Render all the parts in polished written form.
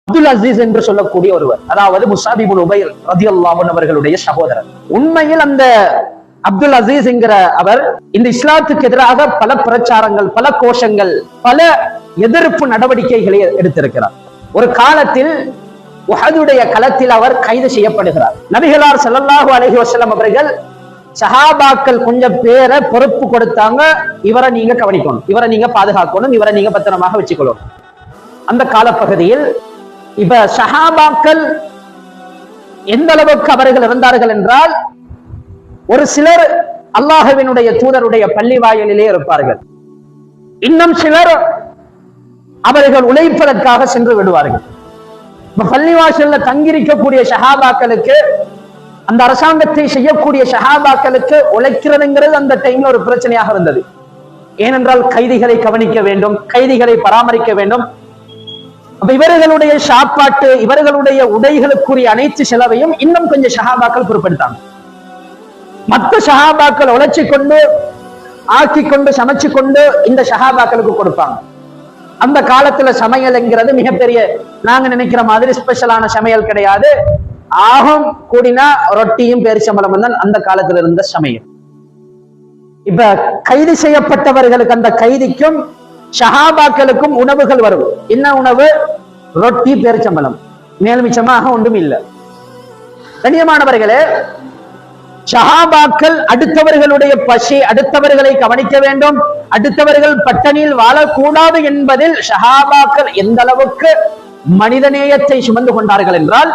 அப்துல் அசீஸ் என்று சொல்லக்கூடிய ஒருவர், அதாவது முஸாப் இப்னு உமைர் ரலியல்லாஹு அன்ஹு அவர்களுடைய சகோதரர். உண்மையில் அந்த அப்துல் அசீஸ் என்கிற அவர் இந்த இஸ்லாத்துக்கு எதிராக பல பிரச்சாரங்கள், பல கோஷங்கள், பல எதிர்ப்பு நடவடிக்கைகளை எடுத்திருக்கிறார். ஒரு காலத்தில் உஹதுடைய களத்தில் அவர் கைது செய்யப்படுகிறார். நபிகளார் ஸல்லல்லாஹு அலைஹி வஸல்லம் அவர்கள் சஹாபாக்கள் கொஞ்சம் பேரை பொறுப்பு கொடுத்தாங்க, இவரை நீங்க கவனிக்கணும், இவரை நீங்க பாதுகாக்கணும், இவரை நீங்க பத்திரமாக வச்சுக்கணும். அந்த காலப்பகுதியில் இப்ப சஹாபாக்கள் எந்த அளவுக்கு அவர்கள் இருந்தார்கள் என்றால், ஒரு சிலர் அல்லாஹ்வினுடைய தூதருடைய பள்ளி வாயிலிலே இருப்பார்கள், இன்னும் சிலர் அவர்கள் உழைப்பதற்காக சென்று விடுவார்கள். பள்ளிவாசல்ல தங்கியிருக்கக்கூடிய சஹாபாக்களுக்கு, அந்த அரசாங்கத்தை செய்யக்கூடிய சஹாபாக்களுக்கு உழைக்கிறதுங்கிறது அந்த டைம்ல ஒரு பிரச்சனையாக இருந்தது. ஏனென்றால் கைதிகளை கவனிக்க வேண்டும், கைதிகளை பராமரிக்க வேண்டும். அப்ப இவர்களுடைய சாப்பாட்டு, இவர்களுடைய உடைகளுக்குரிய அனைத்து செலவையும் இன்னும் கொஞ்சம் சஹாபாக்கள் பொறுப்பெடுத்தாங்க. மற்ற சஹாபாக்கள் உழைச்சி கொண்டு, ஆக்கி கொண்டு, சமைச்சு கொண்டு இந்த சஹாபாக்களுக்கு கொடுப்பாங்க. அந்த காலத்துல சமையல் என்கிறது மிகப்பெரிய, நாங்க நினைக்கிற மாதிரி ஸ்பெஷலான சமையல் கிடையாது. ஆகும் கூடினா ரொட்டியும் பேரிச்சம்பழமும் தான் அந்த காலத்துல இருந்த சமையல். இப்ப கைது செய்யப்பட்டவர்களுக்கு, அந்த கைதிக்கும் ஷஹாபாக்களுக்கும் உணவுகள் வரும். என்ன உணவு? ரொட்டி, பேரிச்சம்பழம், மேல் மிச்சமாக ஒன்றும் இல்லை. கண்ணியமானவர்களே, ஷஹாபாக்கள் அடுத்தவர்களுடைய பசி, அடுத்தவர்களை கவனிக்க வேண்டும், அடுத்தவர்கள் பட்டணியில் வாழக்கூடாது என்பதில் ஷஹாபாக்கள் எந்த அளவுக்கு மனிதநேயத்தை சுமந்து கொண்டார்கள் என்றால்,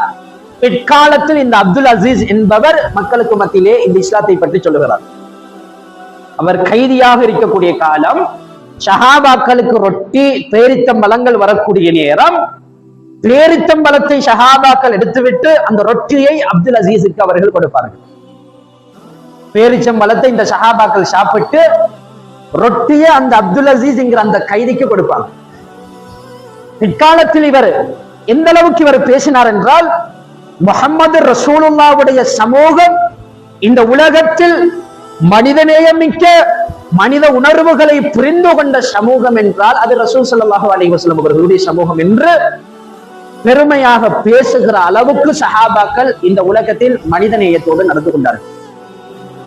பிற்காலத்தில் இந்த அப்துல் அசீஸ் என்பவர் மக்களுக்கு மத்தியிலே இந்த இஸ்லாத்தை பற்றி சொல்லுகிறார். அவர் கைதியாக இருக்கக்கூடிய காலம், ஷஹாபாக்களுக்கு ரொட்டி, பேரித்தம்பழங்கள் வரக்கூடிய நேரம், பேரித்தம்பழத்தை ஷஹாபாக்கள் எடுத்துவிட்டு அந்த ரொட்டியை அப்துல் அசீஸுக்கு அவர்கள் கொடுப்பார்கள். பேரிச்சம்பழத்தை இந்த ஷஹாபாக்கள் சாப்பிட்டு ரொட்டியை அந்த அப்துல் அசீஸ் என்கிற அந்த கைதிக்கு கொடுப்பாங்க. இக்காலத்தில் இவர் எந்த அளவுக்கு இவர் பேசினார் என்றால், முஹம்மது ரசூலுல்லாஹ்வுடைய சமூகம் இந்த உலகத்தில் மனிதநேயம் மிக்க, மனித உணர்வுகளை புரிந்து கொண்ட சமூகம் என்றால் அது ரசூல் ஸல்லல்லாஹு அலைஹி வஸல்லம் அவர்களுடைய சமூகம் என்று பெருமையாக பேசுகிற அளவுக்கு சஹாபாக்கள் இந்த உலகத்தில் மனிதநேயத்தோடு நடந்து கொண்டார்கள்.